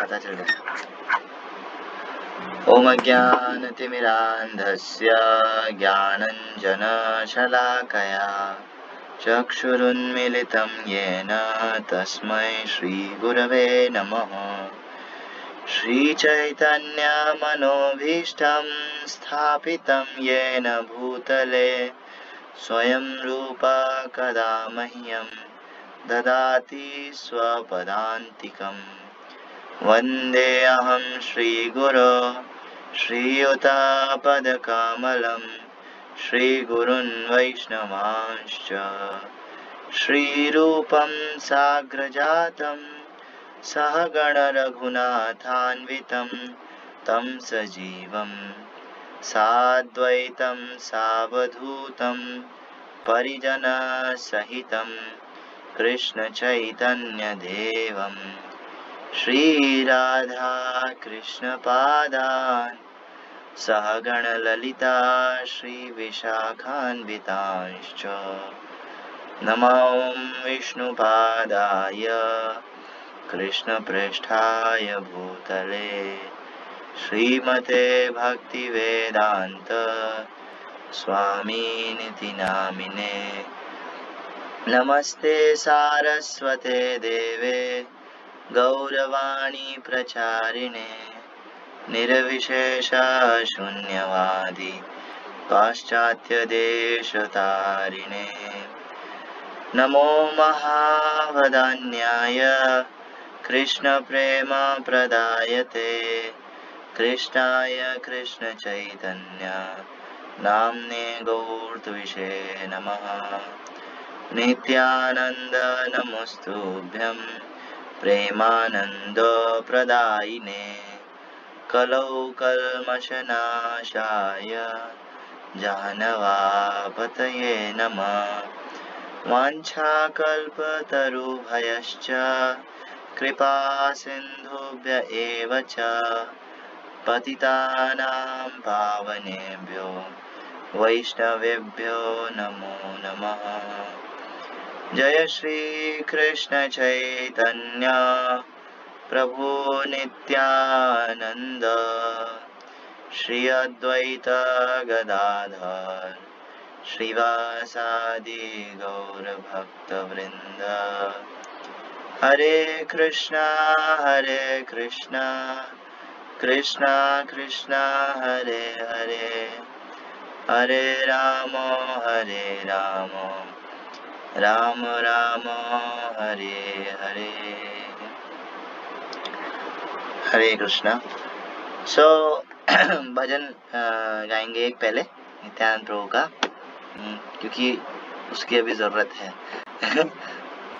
पता चल जाए। ओम अज्ञानतिमिरान्धस्य ज्ञानञ्जनशलाकया चक्षुरुन्मीलितं येन तस्मै श्रीगुरवे नमः। श्रीचैतन्यमनोभीष्टं स्थापितं येन भूतले स्वयं रूपा कदा मह्यं ददाति स्वपदान्तिकम्। वन्देऽहं श्रीगुरो श्रीयुतापदकमलं श्रीगुरुन् वैष्णवांश्च श्रीरूपं साग्रजातं सहगण रघुनाथान्वितं तं सजीवं साद्वैतं सावधूतं परिजनसहितं कृष्णचैतन्यदेवं श्रीराधा कृष्णपादान् सहगण ललिता श्रीविशाखान्वितांश्च नमो विष्णुपादाय कृष्णप्रेष्ठाय भूतले श्रीमते भक्तिवेदान्त स्वामिनिति नामिने। नमस्ते सारस्वते देवे गौरवाणी प्रचारिणे निर्विशेष शून्यवादी पाश्चात्य देशतारिणे। नमो महावदान्याय कृष्ण प्रेम प्रदायते कृष्णाय कृष्ण चैतन्य नाम्ने गौरत्विषे नमः। नित्यानंद नमोस्तुभ्यं प्रेमानंद प्रदायिने कलौ कल्मषनाशाय जानवापतये नमः। वाञ्छाकल्पतरुभयश्च कृपा सिन्धुभ्य एव च पतितानां पावनेभ्यो वैष्णवेभ्यो नमो नमः। जय श्री कृष्ण चैतन्य प्रभु नित्यानंद श्री अद्वैत गदाधर श्रीवासादि गौर भक्तवृंद। हरे कृष्णा कृष्णा कृष्णा हरे हरे हरे राम राम राम हरे हरे। हरे कृष्णा। सो भजन गाएंगे एक पहले नित्यानंद प्रभु का, क्योंकि उसकी अभी ज़रूरत है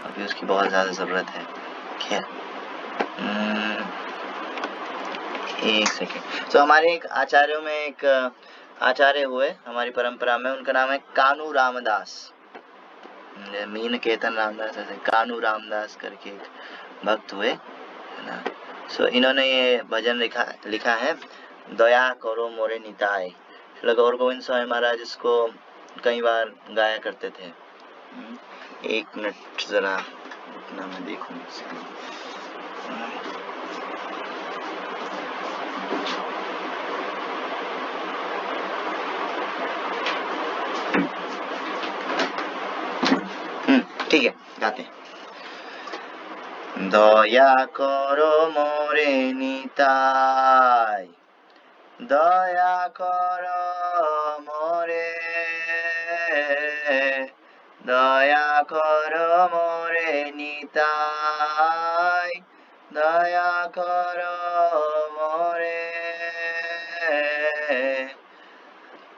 अभी उसकी बहुत ज़्यादा ज़रूरत है। खैर एक सेकेंड। सो हमारे एक आचार्यों में एक आचार्य हुए हमारी परंपरा में, उनका नाम है कानू रामदास। मीन केतन रामदास ऐसे कानू रामदास करके एक भक्त हुए है ना। सो इन्होंने ये भजन लिखा है, दया करो मोरे निताय। श्री गौर गोविंद स्वामी महाराज इसको कई बार गाया करते थे। एक मिनट जरा रुकना, मैं देखूं। ठीक है, गाते हैं। दया करो मोरे निताय, दया करो मोरे, दया करो मोरे निताय, दया करो मोरे।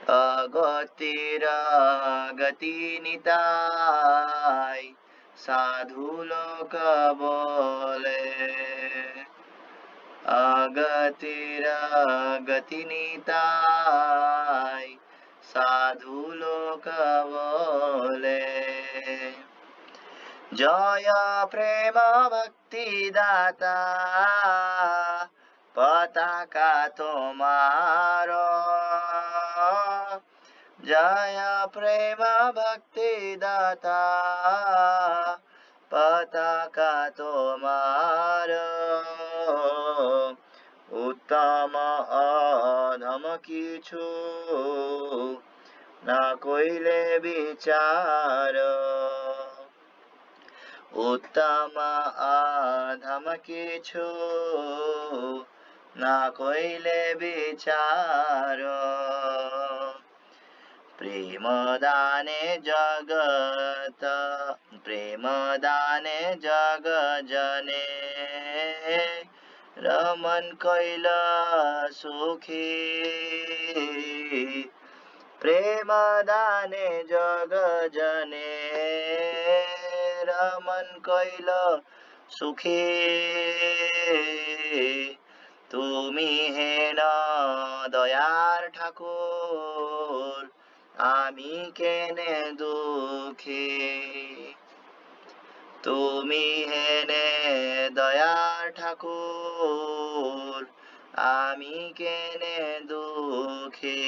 अगतिर गति निताय साधु लोक बोले, अगतिर गति निताय साधु लोक बोले। जय प्रेम भक्ति दाता पताका तुम्हारो, जय प्रेम भक्ति दाता पताका तुम्हारो। उत्तम अधम किछु ना कोइले विचार उत्तम अधम किछु ना कोइले विचार प्रेम दाने जगत प्रेम दाने जग जने रमन कैल सुखी प्रेम दाने जग जने रमन कैल सुखी তুমি হেন দয়ার ঠাকুর আমি কেনে দুঃখী তুমি হেনে দয়ার ঠাকুর আমি কেনে দুঃখী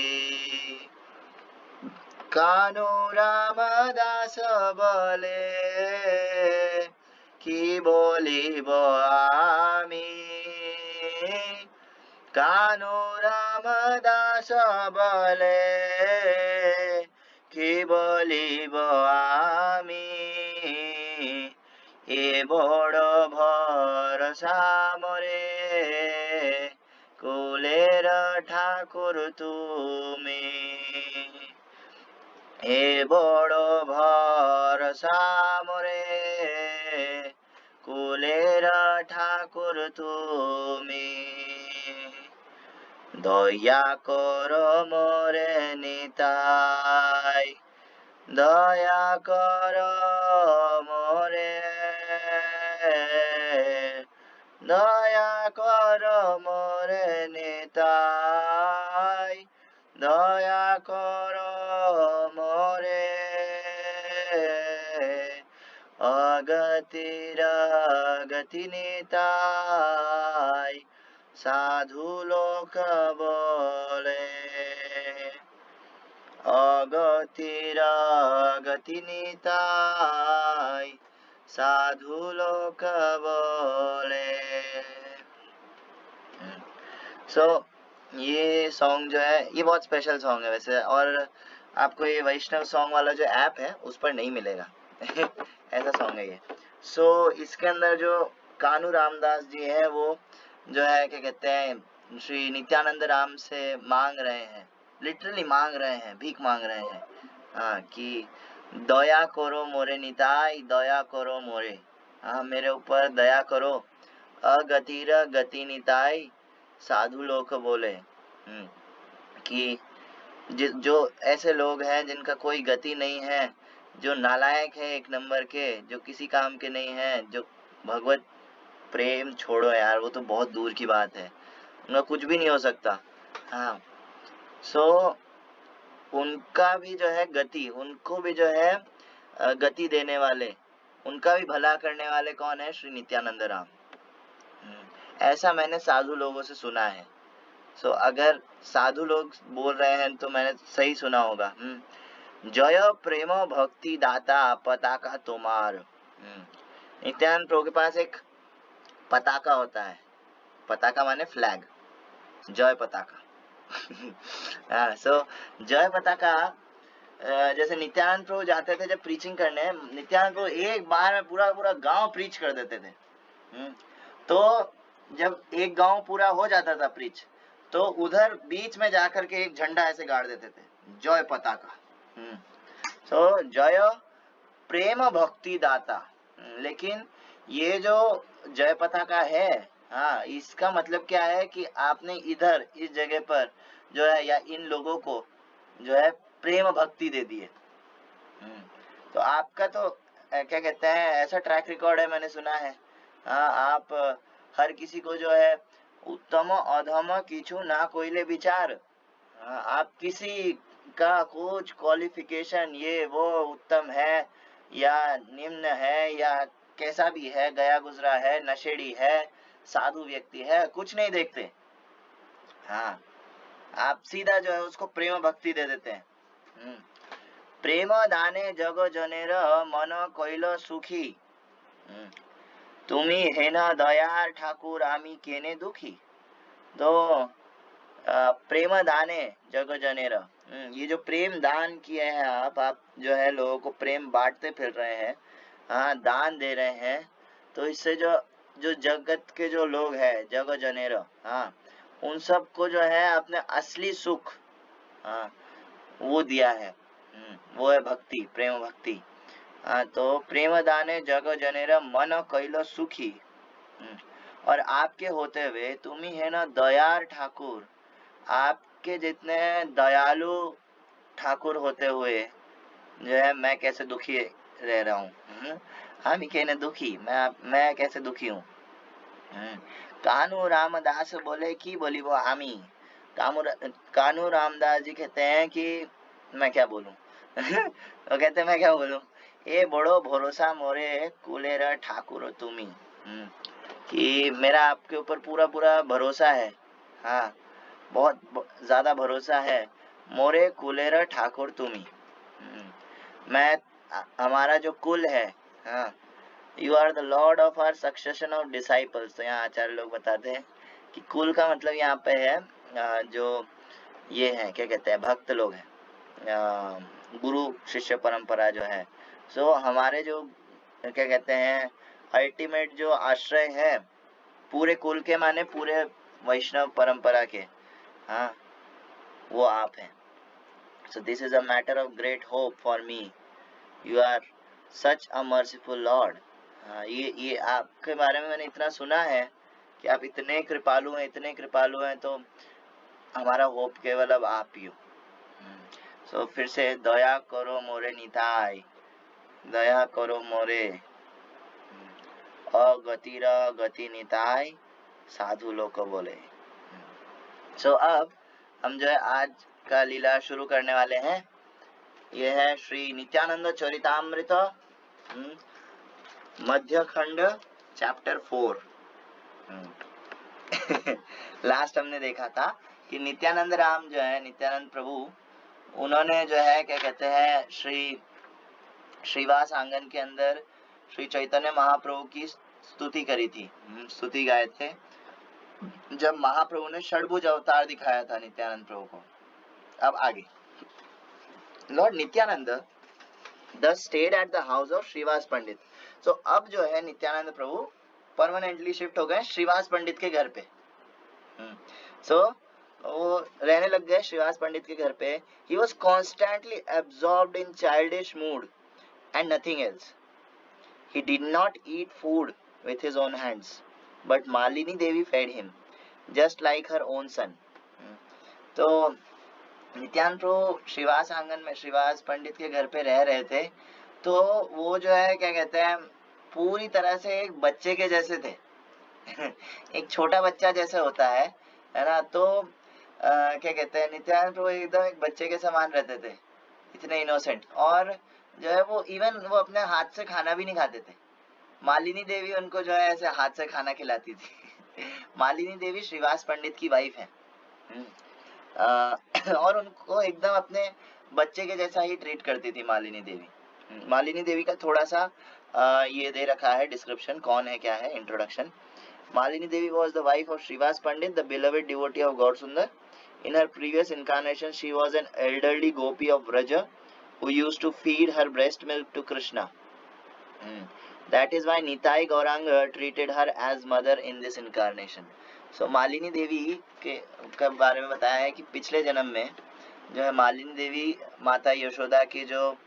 কানু রামদাস বলে কি বলিব আমি কানু রামদাস বলে কি বলিব আমি এ বড় ভরসা মরে কুলের ঠাকুর তুমি এ বড় ভরসা মরে কুলের ঠাকুর তুমি দয়া কর মোরে নিতাই দয়া কর মোরে দয়া কর মোরে নিতাই দয়া কর মোরে অগতির গতি নিতাই সাধু লোক বলে অগতির গতি নিতাই साधु लोक बोले। ये सॉन्ग जो है ये बहुत स्पेशल सॉन्ग है वैसे, और आपको ये वैष्णव सॉन्ग वाला जो ऐप है उस पर नहीं मिलेगा ऐसा सॉन्ग है ये। इसके अंदर जो कानू रामदास जी है वो जो है क्या कहते हैं श्री नित्यानंद राम से मांग रहे हैं, लिटरली मांग रहे हैं, भीख मांग रहे हैं हाँ कि दया करो मोरे निताई दया करो मोरे, हाँ मेरे ऊपर दया करो अगतिर गति निताई साधु लोग बोले कि जो ऐसे लोग हैं जिनका कोई गति नहीं है, जो नालायक है एक नंबर के, जो किसी काम के नहीं है, जो भगवत प्रेम छोड़ो यार वो तो बहुत दूर की बात है, उनका कुछ भी नहीं हो सकता हाँ। उनका भी जो है गति, उनको भी जो है गति देने वाले, उनका भी भला करने वाले कौन है? श्री नित्यानंद राम। ऐसा मैंने साधु लोगों से सुना है। अगर साधु लोग बोल रहे हैं तो मैंने सही सुना होगा। जय प्रेम भक्ति दाता पताका तुम्हार। नित्यानंद प्रभु के पास एक पताका होता है, पताका माने फ्लैग, जय पताका जय पताका जैसे नित्यानंद प्रभु जाते थे जब प्रीचिंग करने, नित्यानंद प्रभु एक बार में पूरा पूरा गांव प्रीच कर देते थे। तो जब एक गांव पूरा हो जाता था प्रीच, तो उधर बीच में जाकर के एक झंडा ऐसे गाड़ देते थे, जय पताका। जय प्रेम भक्ति दाता। लेकिन ये जो जय पताका है हाँ, इसका मतलब क्या है कि आपने इधर इस जगह पर जो है या इन लोगों को जो है प्रेम भक्ति दे दी है। तो आपका तो क्या कहते हैं ऐसा ट्रैक रिकॉर्ड है, मैंने सुना है हाँ, आप हर किसी को जो है उत्तम अधम किछु ना कोइले विचार, आप किसी का कुछ क्वालिफिकेशन ये वो उत्तम है या निम्न है या कैसा भी है, गया गुजरा है, नशेड़ी है, साधु व्यक्ति है, कुछ नहीं देखते हाँ, आप सीधा जो है उसको प्रेम भक्ति दे देते हैं। प्रेम दाने जग जनेर मन कइल सुखी, তুমি হেনা দয়ার ঠাকুর আমি কেনে দুঃখী। तो प्रेम दाने जग जनेर, ये जो प्रेम दान किए हैं आप जो है लोगों को प्रेम बांटते फिर रहे हैं, हाँ दान दे रहे हैं, तो इससे जो जो जगत के जो लोग हैं जग जनेर, हाँ उन सबको जो है अपने असली सुख, हाँ वो दिया है, वो है भक्ति, प्रेम भक्ति। हाँ तो प्रेम दाने जग जनेर मन कैलो सुखी, और आपके होते हुए तुम ही है ना दयार ठाकुर, आपके जितने दयालु ठाकुर होते हुए जो है मैं कैसे दुखी रह रहा हूँ, हम ही कहने दुखी, मैं कैसे दुखी हूँ। कानू रामदास बोले कि बोली वो आमी, कानू रामदास जी कहते हैं कि मैं क्या बोलूं वो कहते हैं मैं क्या बोलूं, ये बड़ो भरोसा मोरे कुलेरा ठाकुर तुम्ही, कि मेरा आपके ऊपर पूरा पूरा भरोसा है, हाँ बहुत ज्यादा भरोसा है, मोरे कुलेरा ठाकुर तुम्ही, मैं हमारा जो कुल है, हाँ you are the lord of our succession of disciples. तो यहाँ आचार्य लोग बताते हैं कि कुल का मतलब यहाँ पे है जो ये है क्या कहते हैं भक्त लोग हैं, गुरु शिष्य परंपरा जो है, सो हमारे जो क्या कहते हैं अल्टीमेट जो आश्रय है पूरे कुल के, माने पूरे वैष्णव परंपरा के, हाँ वो आप हैं। So this is a matter of great hope for me, you are such a merciful lord. ये आपके बारे में मैंने इतना सुना है कि आप इतने कृपालु हैं, इतने कृपालु हैं, तो हमारा होप केवल अब आप ही हो। सो फिर से दया करो मोरे निताई, दया करो मोरे, अगति र गति निताई साधु लोग बोले। सो अब हम जो है आज का लीला शुरू करने वाले हैं। यह है श्री नित्यानंद चरितामृत मध्य खंड चैप्टर 4। लास्ट हमने देखा था कि नित्यानंद राम जो है, नित्यानंद प्रभु, उन्होंने जो है क्या कहते हैं श्रीवास आंगन के अंदर श्री चैतन्य महाप्रभु की स्तुति करी थी, स्तुति गाए थे जब महाप्रभु ने षडभुज अवतार दिखाया था नित्यानंद प्रभु को। अब आगे lord Nityanand thus stayed at the house of Shrivas Pandit. तो अब जो है नित्यानंद प्रभु परमानेंटली शिफ्ट हो गए श्रीवास पंडित के घर पे। सो वो रहने लग गए श्रीवास पंडित के घर पे। he was constantly absorbed in childish mood and nothing else. He did not eat food with his own hands, but Malini Devi fed him just like her own son. तो नित्यानंद प्रभु श्रीवास आंगन में श्रीवास पंडित के घर पे रह रहे थे, तो वो जो है क्या कहते हैं पूरी तरह से एक बच्चे के जैसे थे एक छोटा बच्चा जैसे होता है ना, तो क्या कहते हैं नित्यानंद प्रभु एकदम एक बच्चे के समान रहते थे, इतने इनोसेंट। और जो है वो इवन वो अपने हाथ से खाना भी नहीं खाते थे। मालिनी देवी उनको जो है ऐसे हाथ से खाना खिलाती थी मालिनी देवी श्रीवास पंडित की वाइफ है, और उनको एकदम अपने बच्चे के जैसा ही ट्रीट करती थी मालिनी देवी। मालिनी देवी का थोड़ा सा ये दे रखा है डिस्क्रिप्शन, कौन है क्या है, introduction. Malini Devi was the wife of Srivas Pandit, the beloved devotee of God Sundar. In her previous incarnation, she was an elderly gopi of Vraja who used to feed her breast milk to Krishna. That is why Nitai Gauranga treated her as mother in this incarnation. So Malini Devi के बारे में बताया है कि पिछले जन्म में जो है मालिनी देवी माता यशोदा की जो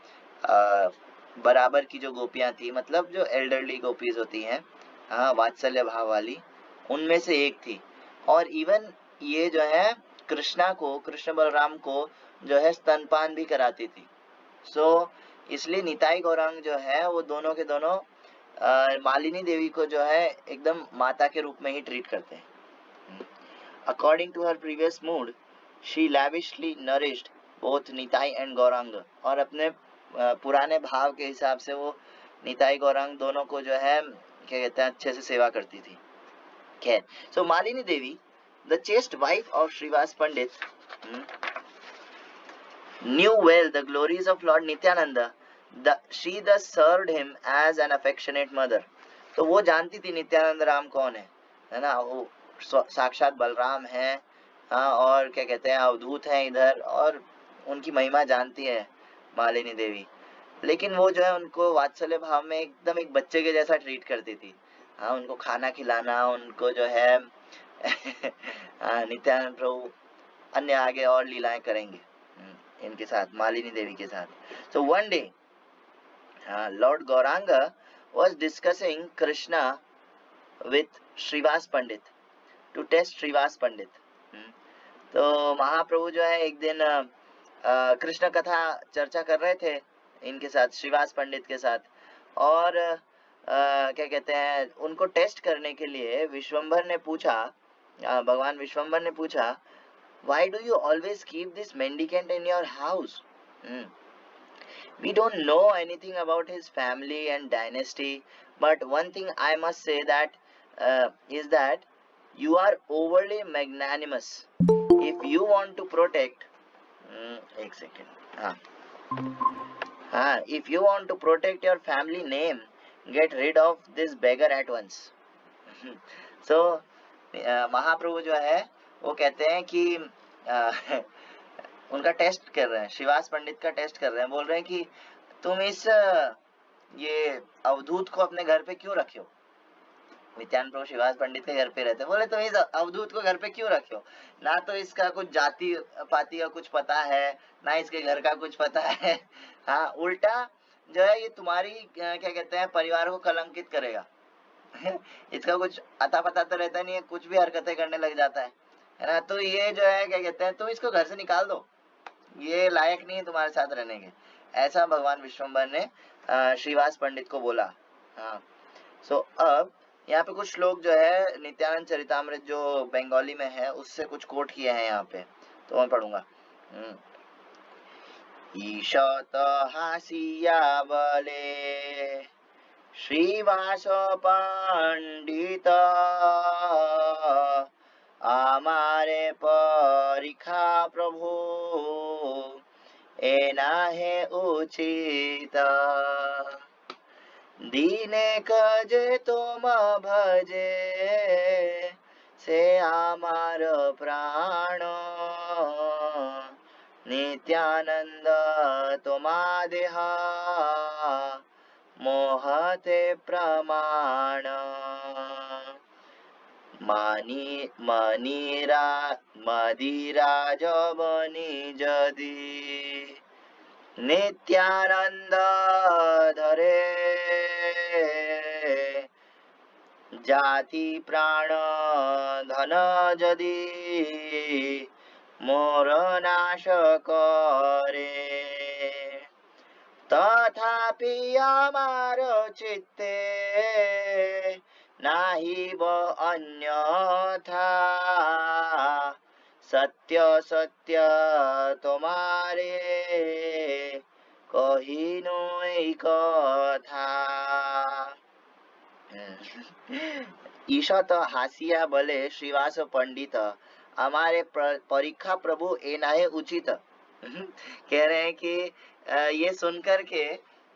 बराबर की जो गोपियां थी, मतलब जो एल्डरली गोपीज होती हैं, हाँ वात्सल्य भाव वाली, उनमें से एक थी। और इवन ये जो है कृष्णा को, कृष्ण बलराम को जो है स्तनपान भी कराती थी। सो इसलिए निताई गौरांग जो है वो दोनों के दोनों मालिनी देवी को जो है एकदम माता के रूप में ही ट्रीट करते हैं। According to her previous mood she lavishly nourished both Nitai and Gauranga, और अपने पुराने भाव के हिसाब से वो निताई गौरांग दोनों को जो है क्या कहते हैं अच्छे से सेवा करती थी। खैर, so Malini Devi the chaste wife of Shrivas Pandit knew well the glories of Lord Nityananda. She thus served him as an affectionate mother. तो वो जानती थी नित्यानंद राम कौन है ना, वो साक्षात बलराम हैं, हाँ, और क्या कहते हैं अवधूत हैं इधर, और उनकी महिमा जानती है मालिनी देवी। लेकिन वो जो है उनको वात्सल्य भाव में एकदम एक बच्चे के जैसा ट्रीट करती थी। हाँ, उनको खाना खिलाना, उनको जो है हाँ, नित्यानंद प्रभु अन्य आगे और लीलाएं करेंगे इनके साथ, मालिनी देवी के साथ। So one day lord Gauranga was discussing Krishna with Shrivas Pandit to test Shrivas Pandit. तो महाप्रभु जो है एक दिन कृष्ण कथा चर्चा कर रहे थे इनके साथ, श्रीवास पंडित के साथ, और क्या कहते हैं उनको टेस्ट करने के लिए विश्वम्भर ने पूछा, भगवान विश्वम्भर ने पूछा, why do you always keep this mendicant in your house? We don't know anything about his family and dynasty, but one thing I must say that is that you are overly magnanimous. If you want to protect, एक second, if you want to protect your family name, get rid of this beggar at once. So महाप्रभु जो है वो कहते हैं कि उनका test कर रहे हैं, श्रीवास पंडित का टेस्ट कर रहे हैं, बोल रहे हैं कि तुम इस ये अवधूत को अपने घर पे क्यों रखे हो? नित्यानंद प्रभु श्रीवास पंडित के घर पे रहते, बोले तुम इस अवधूत को घर पे क्यों रखे हो? ना तो इसका कुछ जाति पाति का कुछ पता है, ना इसके घर का कुछ पता है। हाँ, उल्टा जो है ये तुम्हारी क्या कहते हैं परिवार को कलंकित करेगा। इसका कुछ अता पता तो रहता नहीं है, कुछ भी हरकतें करने लग जाता है ना। तो ये जो है क्या कहते हैं तुम इसको घर से निकाल दो, ये लायक नहीं है तुम्हारे साथ रहने के। ऐसा भगवान विश्वम्भर ने श्रीवास पंडित को बोला। हाँ, सो अब यहाँ पे कुछ लोग जो है नित्यानंद चरितामृत जो बंगाली में है उससे कुछ कोट किए हैं यहाँ पे, तो मैं पढ़ूंगा। ईशत हासिया बले श्रीवास पंडित आमारे परीक्षा प्रभु एना है उचित दीने कजे तुम भजे से आमार प्राण नित्यानंद तुमा देहा मोहते प्रमाण मदिरा जबनी जदी नित्यानंद धरे जाति प्राण धन जदी मोर नाश करे तथापि आमार चित्ते नाही ब अन्यथा सत्य सत्य तुम्हारे कहिनो कथा। ईशत हासिया बले श्रीवास पंडित हमारे परीक्षा प्रभु एनाहे उचित। कह रहे हैं कि ये सुनकर के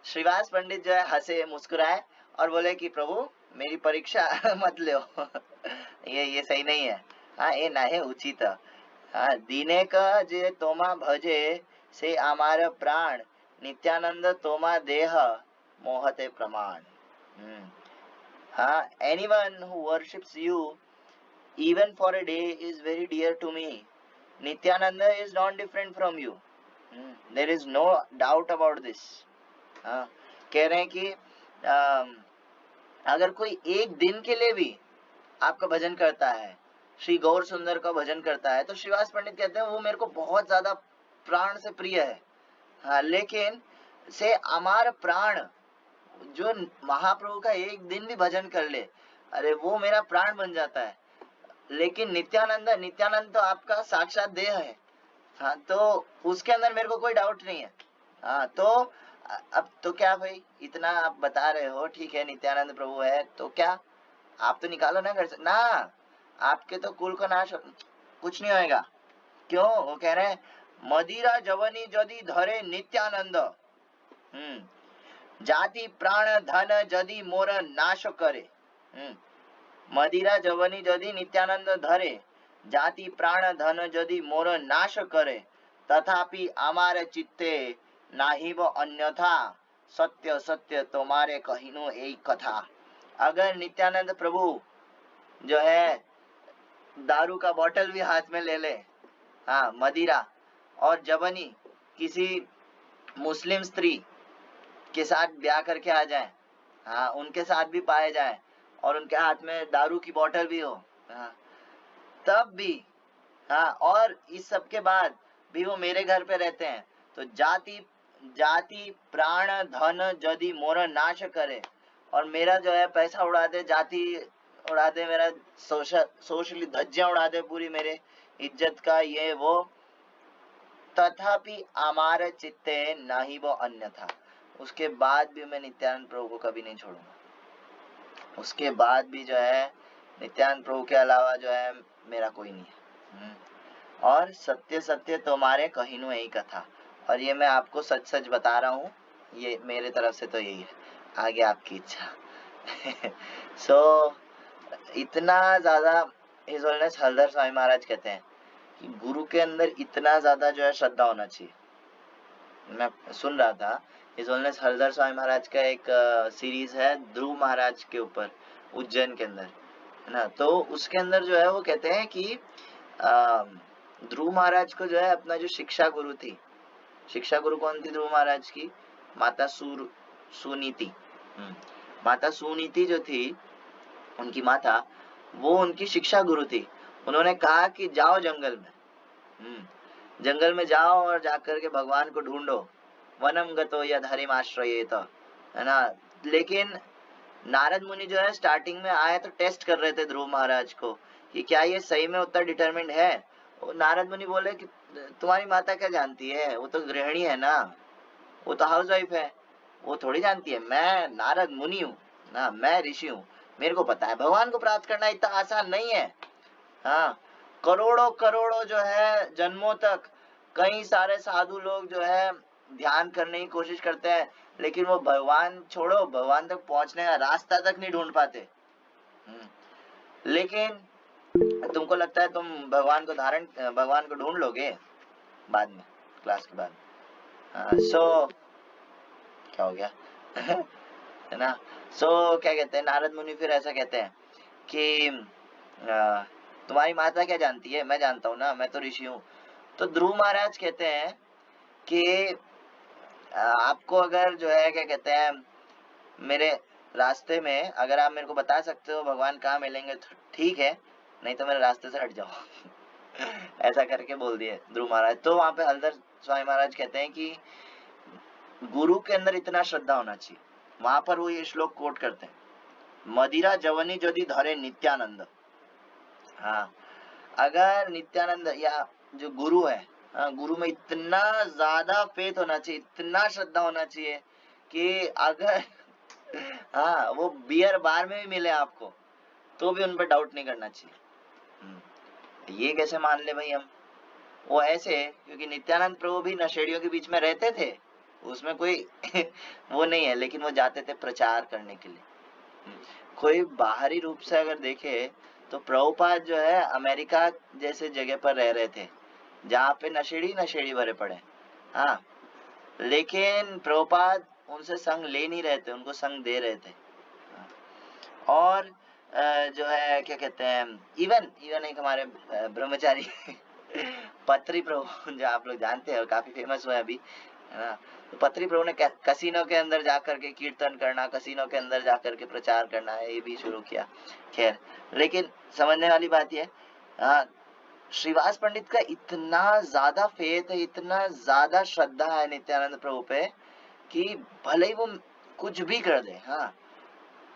श्रीवास पंडित जो है हंसे, मुस्कुराए और बोले कि प्रभु मेरी परीक्षा मत लो। ये सही नहीं है। हाँ, ये नाहे उचित। हाँ, दीने का जे तोमा भजे से आमार प्राण नित्यानंद तोमा देह मोहते प्रमाण। हाँ, anyone who worships you even for a day is very dear to me. Nityananda is not different from you. There is no doubt about this. हाँ, कह रहे हैं कि अगर कोई एक दिन के लिए भी आपका भजन करता है, श्री गौर सुंदर का भजन करता है, तो श्रीवास पंडित कहते हैं वो मेरे को बहुत ज्यादा प्राण से प्रिय है। हाँ, लेकिन से हमारा प्राण जो महाप्रभु का एक दिन भी भजन कर ले, अरे वो मेरा प्राण बन जाता है। लेकिन नित्यानंद तो आपका साक्षात देह है। हाँ, तो उसके अंदर मेरे को कोई डाउट नहीं है। हाँ, तो अब तो क्या भाई, इतना आप बता रहे हो, ठीक है नित्यानंद प्रभु है, तो क्या आप तो निकालो ना घर से ना, आपके तो कुल का नाश कुछ नहीं होएगा। क्यों? वो कह रहे हैं मदिरा जवनी जदि धरे नित्यानंद जाति प्राण धन जदि मोर नाश करे। मदिरा जवनी जदि नित्यानंद धरे, जाति प्राण धन जदि मोर नाश करे, तथापि आमारे चित्ते नाहिब अन्यथा, सत्य सत्य तुम्हारे कहिनो एक कथा। अगर नित्यानंद प्रभु जो है दारू का बोतल भी हाथ में ले ले, हाँ, मदिरा और जवनी किसी मुस्लिम स्त्री के साथ ब्याह करके आ जाए, हाँ, उनके साथ भी पाए जाए और उनके हाथ में दारू की बोतल भी हो, हाँ, तब भी, हाँ, और इस सब के बाद भी वो मेरे घर पे रहते हैं, तो जाति प्राण धन यदि मोर नाश करे, और मेरा जो है पैसा उड़ा दे, जाति उड़ा दे, मेरा सोशली धज्जियां उड़ा दे पूरी मेरे इज्जत का, ये वो, तथापि आमार चित्ते नहीं वो अन्यथा, उसके बाद भी मैं नित्यानंद प्रभु को कभी नहीं छोड़ूंगा। उसके बाद भी जो है नित्यानंद प्रभु के अलावा जो है मेरा कोई नहीं है। और सत्य सत्य तुम्हारे कहिनु यही कथा, और ये मैं आपको सच सच बता रहा हूँ, ये मेरे तरफ से तो यही है, आगे आपकी इच्छा। सो इतना ज्यादा हिज होलिनेस हलधर स्वामी महाराज कहते हैं कि गुरु के अंदर इतना ज्यादा जो है श्रद्धा होना चाहिए। मैं सुन रहा था हिज होलिनेस हलधर स्वामी महाराज का एक सीरीज है ध्रुव महाराज के ऊपर, उज्जैन के अंदर, है ना, तो उसके अंदर जो है वो कहते हैं कि ध्रुव महाराज को जो है अपना जो शिक्षा गुरु थी, शिक्षा गुरु कौन थी ध्रुव महाराज की? माता सुनीति। माता सुनीति जो थी, उनकी माता, वो उनकी शिक्षा गुरु थी। उन्होंने कहा कि जाओ जंगल में, जंगल में जाओ और जाकर के भगवान को ढूंढो, वनम गतो यद हरिम आश्रयेत, है ना। लेकिन नारद मुनि जो है स्टार्टिंग में आए तो टेस्ट कर रहे थे ध्रुव महाराज को कि क्या ये सही में उतना डिटरमिन्ड है। नारद मुनि बोले कि तुम्हारी माता क्या जानती है, वो तो गृहिणी है ना, वो तो हाउस वाइफ है, वो थोड़ी जानती है। मैं नारद मुनि हूँ ना, मैं ऋषि हूँ, मेरे को पता है भगवान को प्राप्त करना इतना आसान नहीं है। हाँ, करोड़ों करोड़ों जो है जन्मों तक कई सारे साधु लोग जो है ध्यान करने की कोशिश करते हैं, लेकिन वो भगवान छोड़ो, भगवान तक पहुंचने का रास्ता तक नहीं ढूंढ पाते। लेकिन तुमको लगता है तुम भगवान को ढूंढ लोगे बाद में, क्लास के बाद। सो क्या हो गया? है ना। सो क्या कहते हैं नारद मुनि, फिर ऐसा कहते हैं कि तुम्हारी माता क्या जानती है, मैं जानता हूँ ना, मैं तो ऋषि हूँ। तो ध्रुव महाराज कहते हैं कि आपको अगर जो है क्या कहते हैं मेरे रास्ते में अगर आप मेरे को बता सकते हो भगवान कहाँ मिलेंगे तो ठीक है, नहीं तो मेरे रास्ते से हट जाओ। ऐसा करके बोल दिए ध्रुव महाराज। तो वहां पे हलधर स्वामी महाराज कहते हैं कि गुरु के अंदर इतना श्रद्धा होना चाहिए। वहां पर वो ये श्लोक कोट करते हैं, मदिरा जवनी यदि धरे नित्यानंद। हाँ, अगर नित्यानंद या जो गुरु है, हाँ, गुरु में इतना ज्यादा फेथ होना चाहिए, इतना श्रद्धा होना चाहिए कि अगर हाँ वो बियर बार में भी मिले आपको तो भी उन पर डाउट नहीं करना चाहिए। ये कैसे मान ले भाई हम? वो ऐसे क्योंकि नित्यानंद प्रभु भी नशेड़ियों के बीच में रहते थे, उसमें कोई वो नहीं है, लेकिन वो जाते थे प्रचार करने के लिए। कोई बाहरी रूप से अगर देखे तो प्रभुपाद जो है अमेरिका जैसे जगह पर रह रहे थे जहाँ पे नशेड़ी भरे पड़े, हाँ, लेकिन प्रभुपाद उनसे संग ले नहीं रहे थे, उनको संग दे रहे थे। और जो है क्या कहते हैं इवन एक हमारे ब्रह्मचारी पत्री प्रभु जो आप लोग जानते हैं, काफी फेमस हुआ है अभी, है ना। तो पत्री प्रभु ने कसिनो के अंदर जाकर के कीर्तन करना, कसिनो के अंदर जाकर के प्रचार करना है, ये भी शुरू किया। खैर, लेकिन समझने वाली बात यह, श्रीवास पंडित का इतना ज्यादा फेथ है, इतना ज्यादा श्रद्धा है नित्यानंद प्रभु पे कि भले ही वो कुछ भी कर दे, हाँ,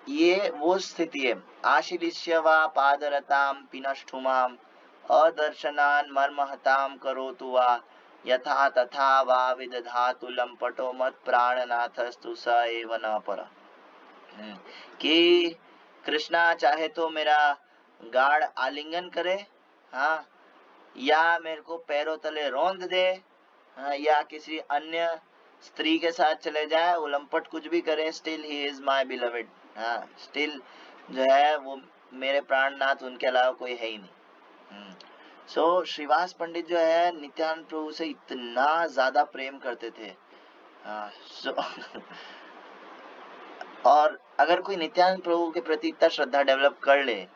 ये वो स्थिति है। आशीलिष्य वा पादरताम पिनष्ठुमाम अदर्शनान मर्महताम करोतु वा यथा तथा वा विदधातु लंपटो मत प्राणनाथस्तु स एव न पर। कि कृष्णा चाहे तो मेरा गाढ़ आलिंगन करे, हाँ, या मेरे को पैरों तले रौंद दे, हाँ, या किसी अन्य स्त्री के साथ चले जाए, वो लंपट कुछ भी करे, still he is my beloved. हाँ, स्टिल जो है वो मेरे प्राणनाथ उनके अलावा कोई है ही नहीं। सो श्रीवास पंडित जो है नित्यानंद प्रभु से इतना ज्यादा प्रेम करते थे। सो और अगर कोई नित्यानंद प्रभु के प्रति इतना श्रद्धा डेवलप कर ले,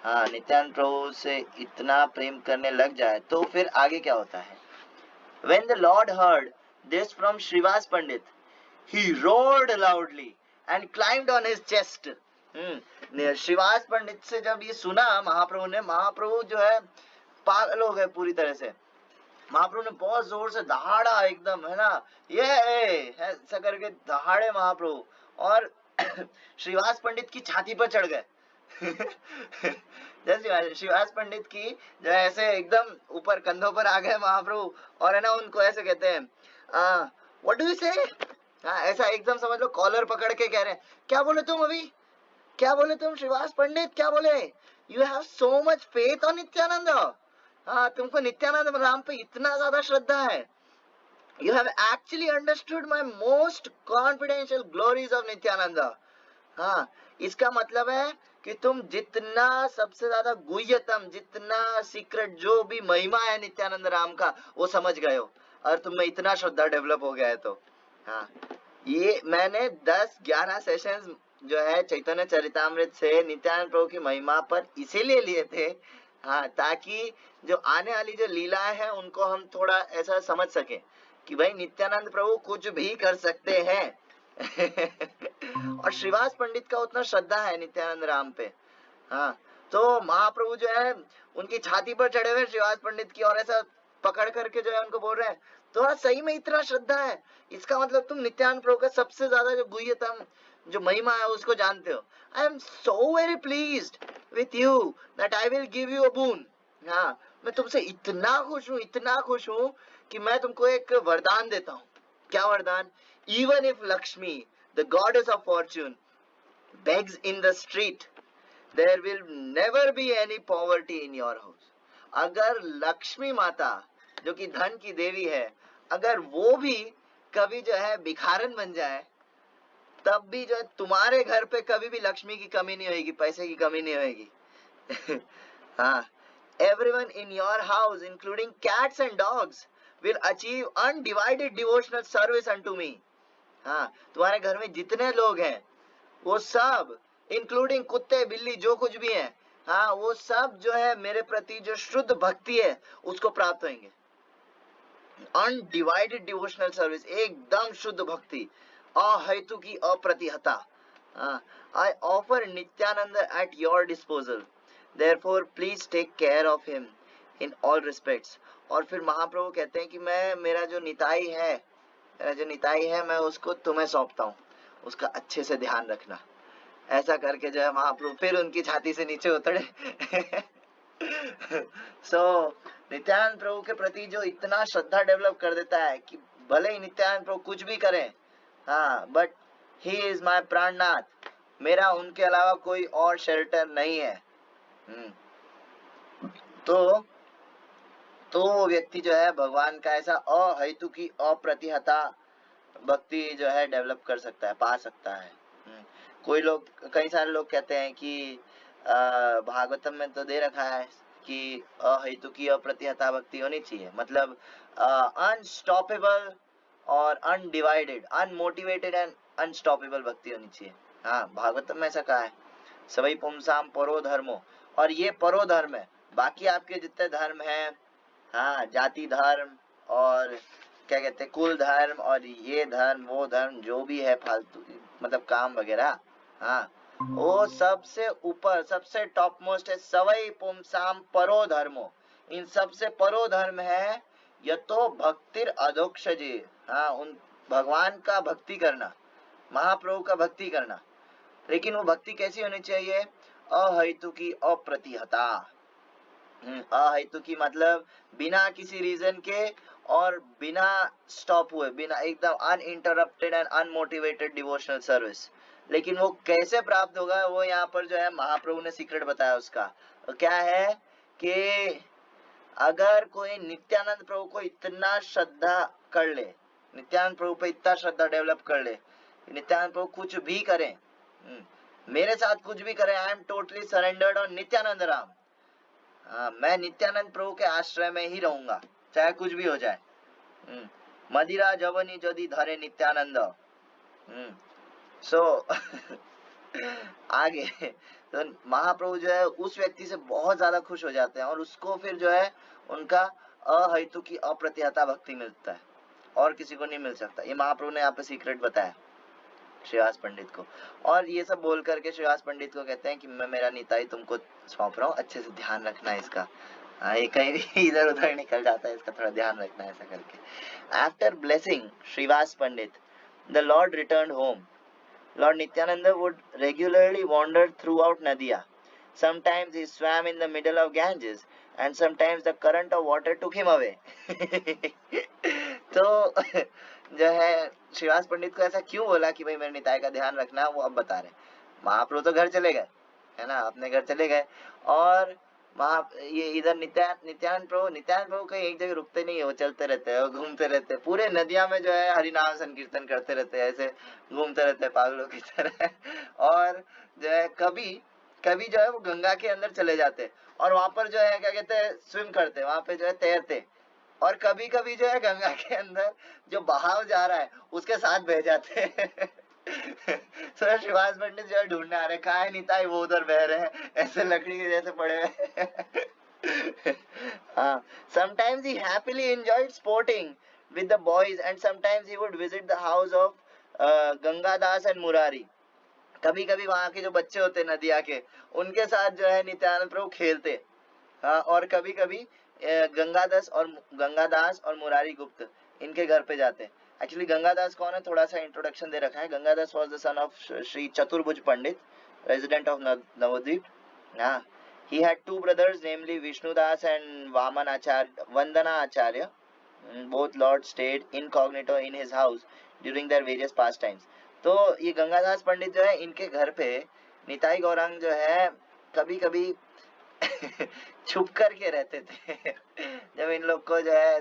नित्यानंद प्रभु से इतना प्रेम करने लग जाए, तो फिर आगे क्या होता है? When the Lord heard this from Srivas Pandit, he roared loudly and climbed on his chest. Shrivas पंडित से जब ये सुना महाप्रभु ने, महाप्रभु जो है पागल हो गए पूरी तरह से। महाप्रभु ने बहुत जोर से दहाड़ा एकदम, है ना, ये ऐसा करके दहाड़े महाप्रभु, और श्रीवास पंडित की छाती पर चढ़ गए। जैसे श्रीवास पंडित की जो ऐसे एकदम ऊपर कंधों पर आ गए महाप्रभु, और है ना उनको ऐसे कहते हैं व्हाट डू यू से, ऐसा एकदम समझ लो कॉलर पकड़ के कह रहे हैं, क्या बोले तुम अभी, क्या बोले तुम श्रीवास पंडित, क्या बोले? You have so much faith on Nityanand, तुमको नित्यानंद राम पे इतना ज्यादा श्रद्धा है। You have actually understood my most confidential glories of Nityanand. इसका मतलब है कि तुम जितना सबसे ज्यादा गुह्यतम, जितना सीक्रेट जो भी महिमा है नित्यानंद राम का, वो समझ गए हो, और तुम में इतना श्रद्धा डेवलप हो गया है। तो ये मैंने 10-11 सेशंस जो है चैतन्य चरितामृत से नित्यानंद प्रभु की महिमा पर इसीलिए लिए थे, ताकि जो आने वाली जो लीलाएं हैं उनको हम थोड़ा ऐसा समझ सके कि भाई नित्यानंद प्रभु कुछ भी कर सकते हैं। और श्रीवास पंडित का उतना श्रद्धा है नित्यानंद राम पे। तो महाप्रभु जो है उनकी छाती पर चढ़े हुए श्रीवास पंडित की, और ऐसा पकड़ करके जो है उनको बोल रहे हैं, तो सही में इतना श्रद्धा है, इसका मतलब तुम नित्यानंद प्रभु का सबसे ज्यादा जो गुह्यतम जो महिमा है उसको जानते हो। I am so very pleased with you that I will give you a boon. मैं तुमसे इतना खुश हूँ कि मैं तुमको एक वरदान देता हूँ। क्या वरदान? Even if Lakshmi, the goddess of fortune, begs in the street, there will never be any poverty in your house. अगर लक्ष्मी माता जो कि धन की देवी है, अगर वो भी कभी जो है भिखारन बन जाए, तब भी जो है तुम्हारे घर पे कभी भी लक्ष्मी की कमी नहीं होगी, पैसे की कमी नहीं होगी। Everyone in your house, including cats and dogs, will achieve undivided devotional service unto me. तुम्हारे घर में जितने लोग हैं वो सब, इंक्लूडिंग कुत्ते बिल्ली जो कुछ भी हैं, वो सब जो है मेरे प्रति जो शुद्ध भक्ति है उसको प्राप्त होंगे। अनडिवाइडेड डिवोशनल सर्विस, एकदम शुद्ध भक्ति, अहेतु की अप्रतिहता। I offer Nityanand at your disposal, therefore please take care of him in all respects. और फिर महाप्रभु कहते हैं कि मेरा जो निताई है मैं उसको तुम्हें सौंपता हूँ, उसका अच्छे से ध्यान रखना। ऐसा करके जो है महाप्रभु फिर उनकी छाती से नीचे उतरे। नित्यानंद प्रभु के प्रति जो इतना श्रद्धा डेवलप कर देता है कि भले ही नित्यानंद प्रभु कुछ भी करें, बट ही इज माय प्राणनाथ, मेरा उनके अलावा कोई और शेल्टर नहीं है। तो वो व्यक्ति जो है भगवान का ऐसा अहेतु की अप्रतिहता भक्ति जो है डेवलप कर सकता है, पा सकता है। कई सारे लोग कहते हैं कि भागवतम में तो दे रखा है कि अहेतु की अप्रतिहता भक्ति होनी चाहिए, मतलब अनस्टॉपेबल और अनडिवाइडेड, अनमोटिवेटेड एंड अनस्टॉपेबल भक्ति होनी चाहिए। भागवतम में ऐसा कहा है, सवई पुंसाम परो धर्मो, और ये परो धर्म है। बाकी आपके जितने धर्म हैं, जाति धर्म और क्या कहते हैं कुल धर्म और ये धर्म वो धर्म जो भी है फालतू मतलब काम वगैरह, वो सबसे ऊपर सबसे टॉप मोस्ट है सवई पुंसाम परो धर्मो। इन सबसे परो धर्म है यतो भक्तिर अधोक्षजे, उन भगवान का भक्ति करना, महाप्रभु का भक्ति करना। लेकिन वो भक्ति कैसी होनी चाहिए? अहेतु की अप्रतिहता। अहेतु की मतलब बिना किसी रीजन के और बिना स्टॉप हुए, बिना एकदम uninterrupted and unmotivated devotional service. लेकिन वो कैसे प्राप्त होगा, वो यहाँ पर जो है महाप्रभु ने सीक्रेट बताया उसका। तो क्या है कि अगर कोई नित्यानंद प्रभु को इतना श्रद्धा कर ले, नित्यानंद प्रभु पे इतना श्रद्धा डेवलप कर ले, नित्यानंद प्रभु कुछ भी करें, मेरे साथ कुछ भी करे, I am totally surrendered on Nityanand Ram. मैं नित्यानंद प्रभु के आश्रय में ही रहूंगा, चाहे कुछ भी हो जाए। मदिरा जवनी जदि धरे नित्यानंद। सो आगे तो महाप्रभु जो है उस व्यक्ति से बहुत ज्यादा खुश हो जाते हैं और उसको फिर जो है उनका अहेतु की अप्रतिहता भक्ति मिलता है, और किसी को नहीं मिल सकता। ये महाप्रभु ने यहाँ पे सीक्रेट बताया श्रीवास पंडित को, और ये सब बोल करके श्रीवास पंडित को कहते हैं कि मैं मेरा निताई तुमको सौंप रहा हूँ, अच्छे से ध्यान रखना है इसका। ये कहीं भी इधर उधर निकल जाता है, इसका थोड़ा ध्यान रखना है ऐसा करके। After blessing Shrivas Pandit, the Lord returned home. Lord Nityananda would regularly wander throughout Nadia. Sometimes he swam in the middle of Ganges and sometimes the current of water took him away. तो जो है श्रीवास पंडित को ऐसा क्यों बोला कि भाई मेरे निताय का ध्यान रखना, वो अब बता रहे। महाप्रभु तो घर चले गए, है ना, अपने घर चले गए, और ये इधर नित्यानंद प्रभु कहीं एक जगह रुकते नहीं है, वो चलते रहते हैं, वो घूमते रहते हैं, पूरे नदिया में जो है हरिनाम संकीर्तन करते रहते हैं, ऐसे घूमते रहते हैं पागलों की तरह। और जो है कभी कभी जो है वो गंगा के अंदर चले जाते और वहां पर जो है क्या कहते हैं स्विम करते, वहां पे जो है तैरते, और कभी कभी जो है गंगा के अंदर जो बहाव जा रहा है उसके साथ बह जाते हैं। सर श्रीवास पंडित जो है ढूंढने आ रहे, कहाँ है निताई, वो उधर बह रहे हैं ऐसे लकड़ी के जैसे पड़े हुए। हाँ, sometimes he happily enjoyed sporting with the boys and sometimes he would visit the house of Gangadas and Murari. कभी कभी वहां के जो बच्चे होते नदिया के, उनके साथ जो है नित्यानंद प्रभु खेलते। हाँ, और कभी कभी गंगादास और मुरारी गुप्त इनके घर पे जाते। एक्चुअली गंगादास कौन है, थोड़ा सा इंट्रोडक्शन दे रखा है। Gangadas was the son of Shri चतुर्भुज पंडित, रेजिडेंट ऑफ नवद्वीप। हाँ, he had two brothers, namely Vishnudas and Vandana Acharya. Both lords stayed incognito in his house during their various pastimes. तो ये गंगादास पंडित जो है इनके घर पे निताई गौरांग जो है कभी कभी छुप करके रहते थे। जब इन लोग को जो है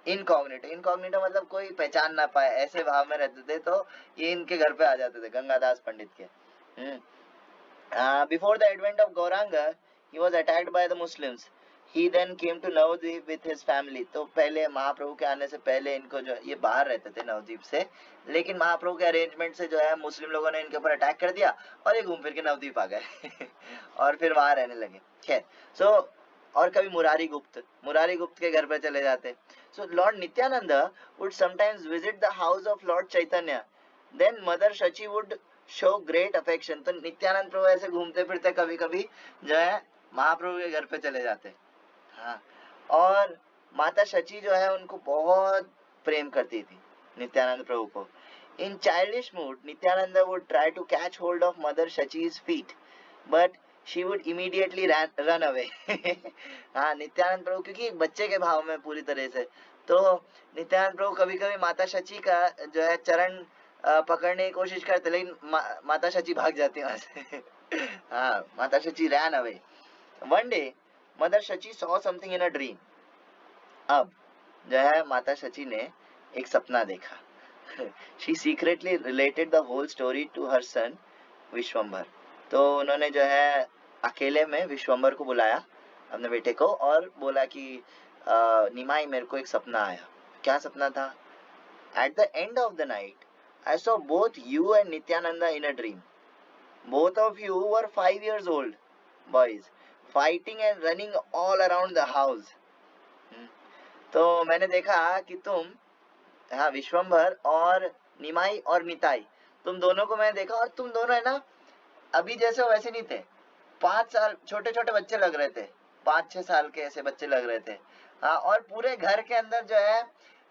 इनकॉग्निटो मतलब कोई पहचान ना पाए ऐसे भाव में रहते थे, तो ये इनके घर पे आ जाते थे गंगादास पंडित के। Before the advent of Gauranga, he was attacked by the Muslims. He then came to Nabadwip with his family. तो पहले महाप्रभु के आने से पहले इनको जो ये बाहर रहते थे नवद्वीप से, लेकिन महाप्रभु के अरेंजमेंट से जो है मुस्लिम लोगों ने इनके ऊपर अटैक कर दिया और ये घूम फिर के नवद्वीप आ गए और फिर वहां रहने लगे। खैर, सो और कभी मुरारी गुप्त के घर पे चले जाते। So lord Nityanand would sometimes visit the house of lord Chaitanya, then mother Shachi would show great affection. तो नित्यानंद प्रभु ऐसे घूमते फिरते कभी कभी जो है महाप्रभु के घर पे चले जाते। हाँ, और माता शची जो है उनको बहुत प्रेम करती थी नित्यानंद प्रभु को। In childish mood Nityanand would try to catch hold of mother Shachi's feet but she would immediately run away. हाँ, नित्यानंद प्रभु क्योंकि एक बच्चे के भाव में पूरी तरह से, तो नित्यानंद प्रभु कभी कभी माता शची का जो है चरण पकड़ने की कोशिश करते, लेकिन माता शची भाग जाती है वहां से। हाँ, माता Shachi ran away. One day mother Shachi saw something in a dream. अब जो है माता शची ने एक सपना देखा। She secretly related the whole story to her son Vishwambhar. तो उन्होंने जो है अकेले में विश्वम्भर को बुलाया अपने बेटे को और बोला कि निमाई मेरे को एक सपना आया। क्या सपना था? At the end of the night I saw both you and Nityananda in a dream. Both of you were 5 years old boys, fighting and running all around the house. तो मैंने देखा कि तुम, हाँ, विश्वम्भर और निमाई और निताई, तुम दोनों को मैंने देखा और तुम दोनों है ना अभी जैसे वैसे नहीं थे। 5 साल छोटे छोटे बच्चे लग रहे थे, 5-6 साल के ऐसे बच्चे लग रहे थे। हाँ, और पूरे घर के अंदर जो है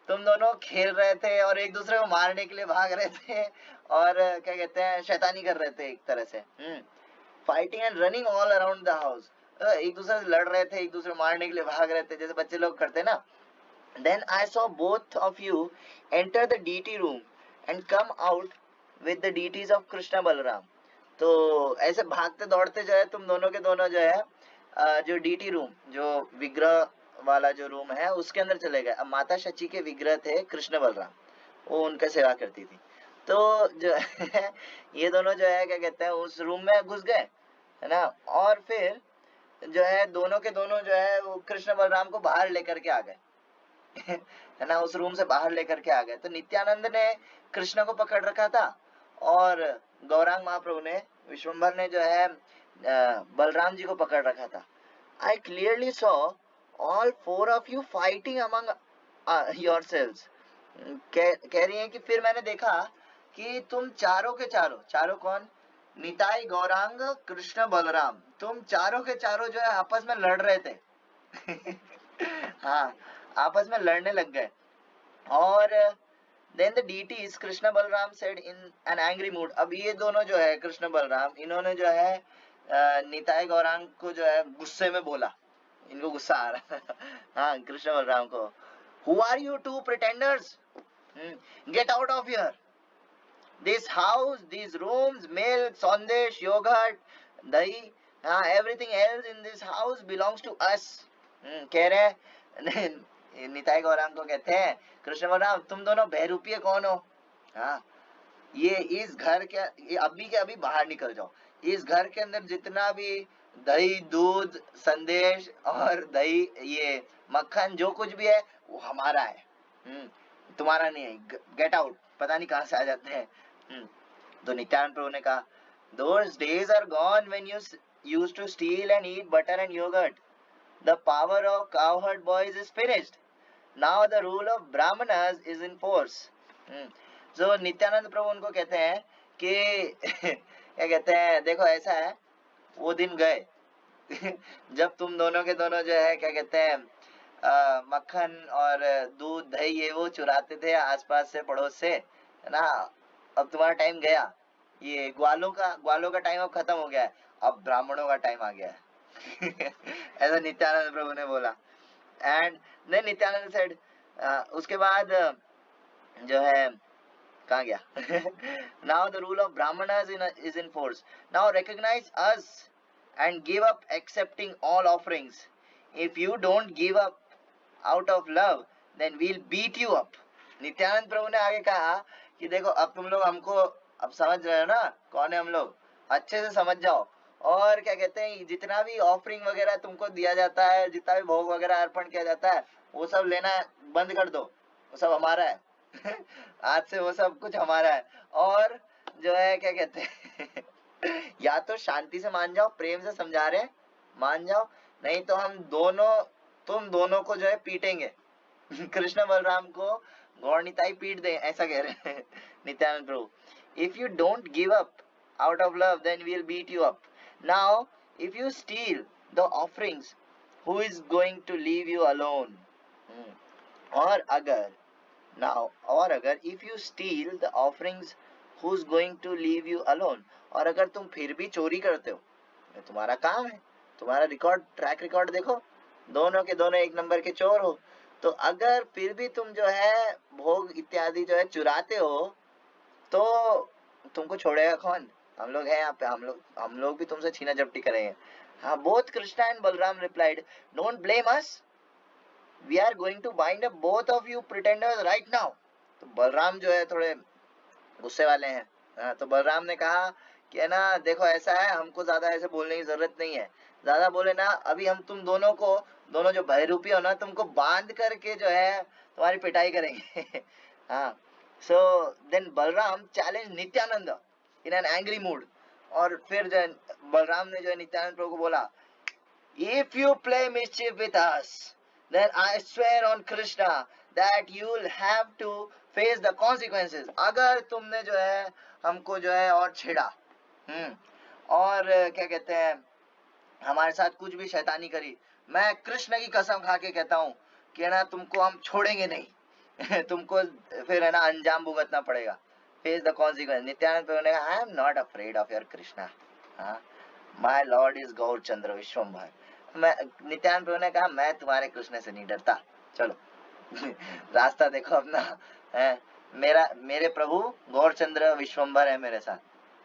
तुम दोनों खेल रहे थे और एक दूसरे को मारने के लिए भाग रहे थे और क्या कहते हैं शैतानी कर रहे थे एक तरह से। Fighting and running all around the house, एक दूसरे से लड़ रहे थे, एक दूसरे को मारने के लिए भाग रहे थे जैसे बच्चे लोग करते ना। Then I saw both of you enter the deity room and come out with the deities of Krishna Balaram. तो ऐसे भागते दौड़ते जो है तुम दोनों के दोनों जो है जो डीटी रूम, जो विग्रह वाला जो रूम है उसके अंदर चले गए। अब माता शची के विग्रह थे कृष्ण बलराम, वो उनका सेवा करती थी। तो जो है ये दोनों जो है क्या कहते हैं उस रूम में घुस गए, है ना, और फिर जो है दोनों के दोनों जो है वो कृष्ण बलराम को बाहर लेकर के आ गए है ना, उस रूम से बाहर लेकर के आ गए। तो नित्यानंद ने कृष्ण को पकड़ रखा था और गौरांग महाप्रभु ने, विश्वम्भर ने जो है बलराम जी को पकड़ रखा था। I clearly saw all four of you fighting among yourselves. कह रही है कि फिर मैंने देखा कि तुम चारों के चारों, चारों कौन, निताई, गौरांग, कृष्ण, बलराम, तुम चारों के चारों जो है आपस में लड़ रहे थे हाँ, आपस में लड़ने लग गए। और then the deities Krishna Balaram said in an angry mood। अब ये दोनों जो है कृष्ण बलराम, इन्होंने जो है निताई गौरांग को जो है गुस्से में बोला, इनको गुस्सा आ रहा हाँ, कृष्ण बलराम को, who are you two pretenders, get out of here, this house, these rooms, milk, sandesh, yogurt, dahi, everything else in this house belongs to us। कह रहे निताई गौरांग को कहते हैं, कृष्ण बलराम तुम दोनों बहरूपिये कौन हो, हाँ, ये इस घर के, ये अभी के अभी बाहर निकल जाओ, इस घर के अंदर जितना भी दही, दूध, संदेश और दही, ये मक्खन जो कुछ भी है वो हमारा है, तुम्हारा नहीं है, गेट आउट। पता नहीं कहां से आ जाते हैं। तो नित्यानंद प्रभु ने कहा, those days are gone when you used to steal and eat butter and yogurt, the power of cowherd boys is finished, now the rule of brahmanas is in force। जो नित्यानंद प्रभु उनको कहते हैं कि क्या कहते हैं, देखो ऐसा है, वो दिन गए जब तुम दोनों के दोनों जो है क्या कहते हैं मक्खन और दूध, दही ये वो चुराते थे आसपास से, पड़ोस से, है ना, अब तुम्हारा टाइम गया, ये ग्वालों का टाइम अब खत्म हो गया है, अब ब्राह्मणों का टाइम आ गया है ऐसा नित्यानंद प्रभु ने बोला। एंड देन नित्यानंद सेड, उसके बाद जो है कहाँ गया now the rule of brahmanas is in force, now recognize us and give up accepting all offerings, if you don't give up out of love then we'll beat you up। Nityanand प्रभु ने आगे कहा कि देखो अब तुम लोग हमको अब समझ रहे हो ना कौन है हम लोग, अच्छे से समझ जाओ, और क्या कहते हैं जितना भी ऑफरिंग वगैरह तुमको दिया जाता है, जितना भी भोग वगैरह अर्पण किया जाता है, वो सब लेना बंद कर दो, वो सब हमारा है आज से वो सब कुछ हमारा है। और जो है क्या कहते हैं या तो शांति से मान जाओ, प्रेम से समझा रहे हैं, मान जाओ, नहीं तो हम दोनों, तुम दोनों को जो है पीटेंगे कृष्ण बलराम को गौरनिताई पीट दे, ऐसा कह रहे हैं नित्यानंद प्रभु। If you don't give up out of love then we will beat you up, now if you steal the offerings who is going to leave you alone. और अगर Now, और अगर if you steal the offerings, who's going to leave you alone? और अगर तुम फिर भी चोरी करते हो, ये तुम्हारा काम है, तुम्हारा रिकॉर्ड, ट्रैक रिकॉर्ड देखो, दोनों के दोनों एक नंबर के चोर हो, तो अगर फिर भी तुम जो है भोग इत्यादि जो है चुराते हो, तो तुमको छोड़ेगा कौन, हम लोग हैं यहाँ पे, हम लोग भी तुमसे छीना झपटी करेंगे। हाँ, both Krishna and Balram replied, don't blame us, we are going to bind up both of you pretenders right now। तो बलराम जो है थोड़े गुस्से वाले हैं, तो बलराम ने कहा कि है ना, देखो ऐसा है, हमको ज्यादा ऐसे बोलने की जरूरत नहीं है, ज्यादा बोले ना, अभी हम तुम दोनों को, दोनों जो बहरूपी हो ना, तुमको बांध करके जो है तुम्हारी पिटाई करेंगे हाँ, so then Balaram challenge Nityananda in an angry mood. और फिर जो बलराम ने जो है नित्यानंद प्रभु को बोला, if you play mischief with us then I swear on Krishna that you'll have to face the consequences। अगर तुमने जो है हमको जो है और छेड़ा, और क्या कहते हैं हमारे साथ कुछ भी शैतानी करी, मैं कृष्ण की कसम खा के कहता हूँ कि ना तुमको हम छोड़ेंगे नहीं तुमको फिर है ना अंजाम भुगतना पड़ेगा, फेस द कॉन्सिक्वेंस। नित्यानंद प्रभु ने कहा, I am not afraid of your Krishna, my lord is Gaurchandra Vishwambhar. मैं, नित्यानंद प्रभु ने कहा, मैं तुम्हारे कृष्ण से नहीं डरता, चलो रास्ता देखो अपना, है मेरे प्रभु गौरचंद्र विश्वम्भर है मेरे साथ,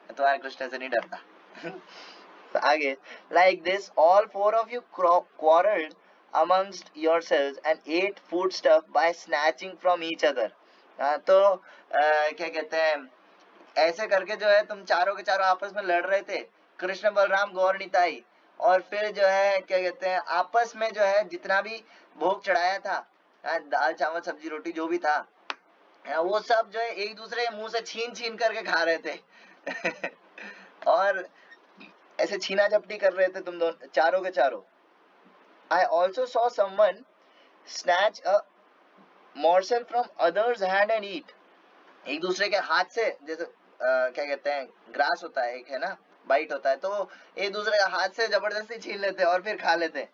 मैं तुम्हारे कृष्ण से नहीं डरता तो आगे, like this all four of you quarreled amongst yourselves and ate food stuff by snatching from each other। तो क्या कहते हैं ऐसे करके जो है तुम चारों के चारों आपस में लड़ रहे थे, कृष्ण बलराम गौर निताई। और फिर जो है क्या कहते हैं, आपस में जो है जितना भी भोग चढ़ाया था, दाल चावल सब्जी रोटी जो भी था, वो सब जो है एक दूसरे के मुंह से छीन छीन करके खा रहे थे और ऐसे छीना झपटी कर रहे थे तुम दोनों चारों के चारों। I also saw someone snatch a morsel from others hand and eat. एक दूसरे के हाथ से, जैसे क्या कहते हैं, ग्रास होता है एक, है ना, बाइट होता है, तो एक दूसरे के हाथ से जबरदस्ती छीन लेते और फिर खा लेते।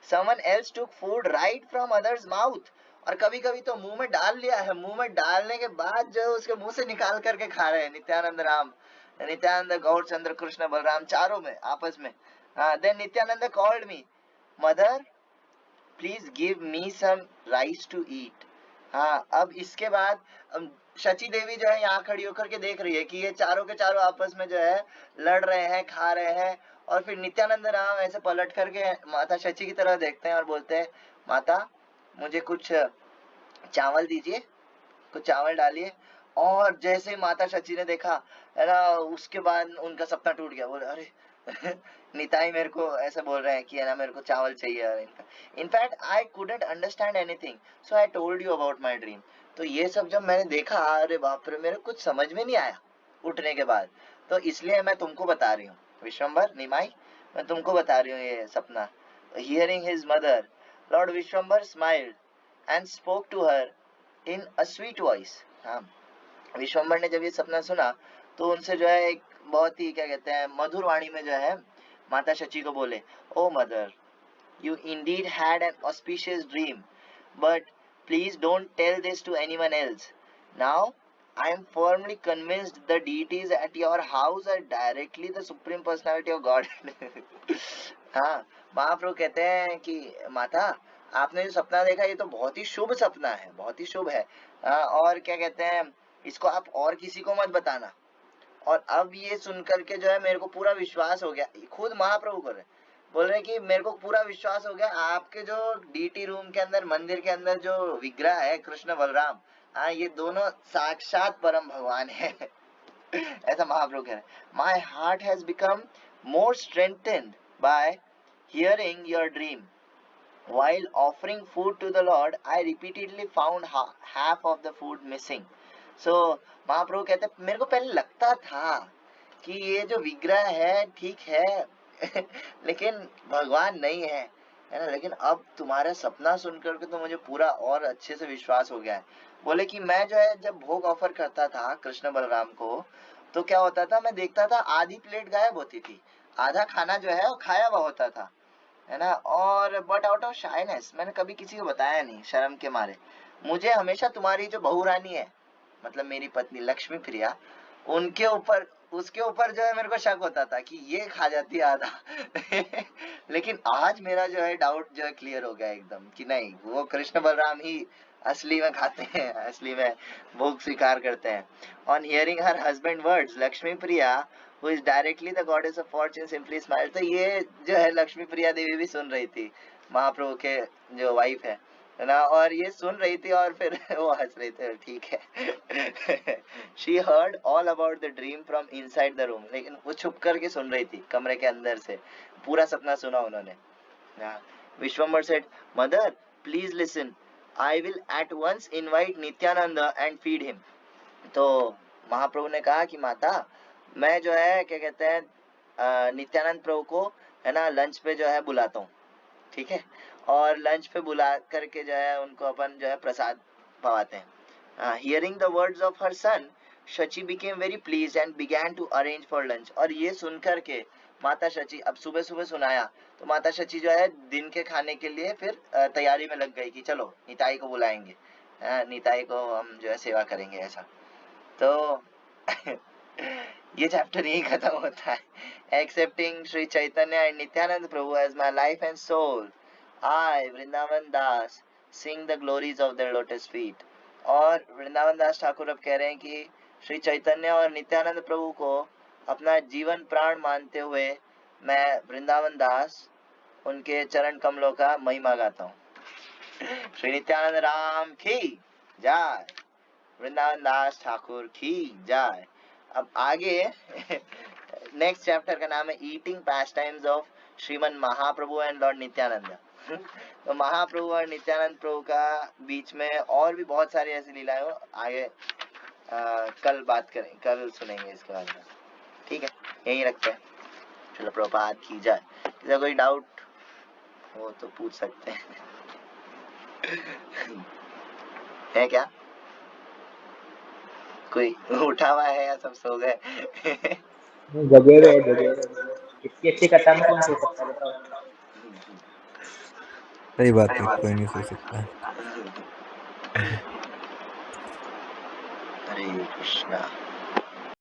Someone else took food right from others mouth. और कभी कभी तो मुंह में डाल लिया है, मुंह में डालने के बाद जो उसके मुंह से निकाल करके खा रहे हैं। नित्यानंद राम, नित्यानंद, गौर चंद्र, कृष्ण बलराम चारों में आपस में। Then Nityananda called me, mother please give me some rice to eat. हाँ, अब इसके बाद शची देवी जो है यहाँ खड़ी होकर के देख रही है कि ये चारों के चारों आपस में जो है लड़ रहे हैं, खा रहे हैं। और फिर नित्यानंद राम ऐसे पलट करके माता शची की तरफ देखते हैं और बोलते हैं, माता मुझे कुछ चावल दीजिए, कुछ चावल डालिए। और जैसे माता शची ने देखा, है ना, उसके बाद उनका सपना टूट गया। बोले अरे निताई मेरे को ऐसे बोल रहे हैं कि है ना मेरे को चावल चाहिए। In fact I couldn't understand anything, so I told you about my dream. तो ये सब जब मैंने देखा, अरे बाप रे, मेरे कुछ समझ में नहीं आया उठने के बाद, तो इसलिए मैं तुमको बता रही हूँ विश्वम्भर, निमाई, मैं तुमको बता रही हूँ ये सपना। Hearing his mother, lord Vishwambhar smiled and spoke to her in a sweet voice. हाँ, विश्वम्भर ने जब ये सपना सुना तो उनसे जो है एक बहुत ही क्या कहते हैं मधुर वाणी में जो है माता शची को बोले, ओ mother, you indeed had an auspicious dream, but please don't tell this to anyone else. Now, I am firmly convinced the deities at your house are directly the supreme personality of God. हाँ, महाप्रभु कहते हैं कि माता, आपने जो सपना देखा ये तो बहुत ही शुभ सपना है, बहुत ही शुभ है। और क्या कहते हैं, इसको आप और किसी को मत बताना। और अब ये सुनकर के जो है मेरे को पूरा विश्वास हो गया, खुद महाप्रभु कर रहे बोल रहे कि मेरे को पूरा विश्वास हो गया, आपके जो डीटी रूम के अंदर, मंदिर के अंदर जो विग्रह है कृष्ण बलराम, हाँ, ये दोनों साक्षात परम भगवान है। ऐसा महाप्रभु कह रहे, my heart has become more strengthened bye hearing your dream. While offering food to the Lord, I repeatedly found half of the food missing. So महाप्रभु कहते मेरे को पहले लगता था कि ये जो विग्रह है ठीक है लेकिन भगवान नहीं है ना, लेकिन अब तुम्हारा सपना सुनकर के तो मुझे पूरा और अच्छे से विश्वास हो गया है। बोले कि मैं जो है जब भोग ऑफर करता था कृष्ण बलराम को, तो क्या होता था, मैं देखता था आधी प्लेट गायब होती थी, आधा खाना जो है वो खाया हुआ होता था, है ना। और बट आउट ऑफ शाइनेस मैंने कभी किसी को बताया नहीं, शर्म के मारे। मुझे हमेशा तुम्हारी जो बहू रानी है, मतलब मेरी पत्नी लक्ष्मी प्रिया, उनके ऊपर, उसके ऊपर जो है मेरे को शक होता था कि ये खा जाती है आधा लेकिन आज मेरा जो है डाउट जो है क्लियर हो गया एकदम कि नहीं, वो कृष्ण बलराम ही असली में खाते हैं, असली में भोग स्वीकार करते हैं। On hearing her husband words, Lakshmi Priya who is directly the goddess of fortune simply smiled। तो ये जो है लक्ष्मी प्रिया देवी भी सुन रही थी, महाप्रभु के जो वाइफ है ना, और ये सुन रही थी और फिर वो हंस रही थी, ठीक है। She heard all about the dream from inside the room, लेकिन वो छुप करके सुन रही थी कमरे के अंदर से, पूरा सपना सुना उन्होंने। विश्वम्भर said, mother please listen, I will at once invite Nityananda and feed him। तो महाप्रभु ने कहा कि माता, मैं जो है क्या कहते हैं नित्यानंद प्रभु को है ना लंच पे जो है बुलाता हूँ, ठीक है, और लंच पे बुला करके जो है उनको अपन जो है प्रसाद पवाते हैं। Hearing the words of her son, Shachi became very pleased and began to arrange for lunch. और ये सुन करके माता शची, अब सुबह सुबह सुनाया तो माता शची जो है दिन के खाने के लिए फिर तैयारी में लग गई कि चलो निताई को बुलाएंगे, निताई को हम जो है सेवा करेंगे, ऐसा। तो ये चैप्टर यही खत्म होता है। Excepting Shri Chaitanya and Nityananda Prabhu as my life and soul, I Vrindavan Das sing the glories of their lotus feet. और वृंदावन दास ठाकुर अब कह रहे हैं कि श्री चैतन्य और नित्यानंद प्रभु को अपना जीवन प्राण मानते हुए मैं वृंदावन दास उनके चरण कमलों का महिमा गाता हूँ। श्री नित्यानंद राम की जय, वृंदावन दास ठाकुर की जय, अब आगे नेक्स्ट चैप्टर का नाम है ईटिंग पैस times of Shriman Mahaprabhu and Lord Nityanand. तो महाप्रभु और नित्यानंद प्रभु का बीच में और भी बहुत सारी ऐसी लीलाएं हो, आगे कल बात करें, कल सुनेंगे इसके बारे में। ठीक है, यही रखते हैं। चलो प्रभुपाद की जय। किसी कोई डाउट हो तो पूछ सकते हैं। है क्या कोई उठा हुआ है या सब सो गए? जगे रहे। इतनी अच्छी कथा में कौन सो सकता है बताओ? सही बात है, कोई नहीं सो सकता। हरे कृष्णा।